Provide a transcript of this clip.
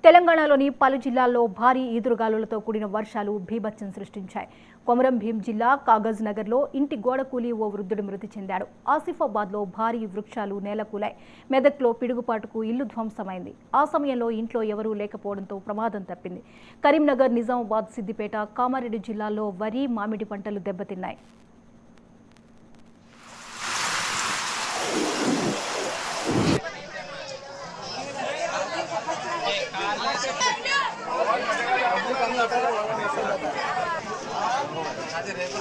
తెలంగాణలోని పలు జిల్లాల్లో భారీ ఈదురుగాలులతో కూడిన వర్షాలు బీభత్సం సృష్టించాయి. కొమరం భీం జిల్లా కాగజ్ నగర్లో ఇంటి గోడ కూలి ఓ వృద్ధుడు మృతి చెందాడు. ఆసిఫాబాద్లో భారీ వృక్షాలు నేలకూలాయి. మెదక్లో పిడుగుపాటుకు ఇల్లు ధ్వంసమైంది. ఆ సమయంలో ఇంట్లో ఎవరూ లేకపోవడంతో ప్రమాదం తప్పింది. కరీంనగర్, నిజామాబాద్, సిద్దిపేట, కామారెడ్డి జిల్లాల్లో వరి, మామిడి పంటలు దెబ్బతిన్నాయి. రేపు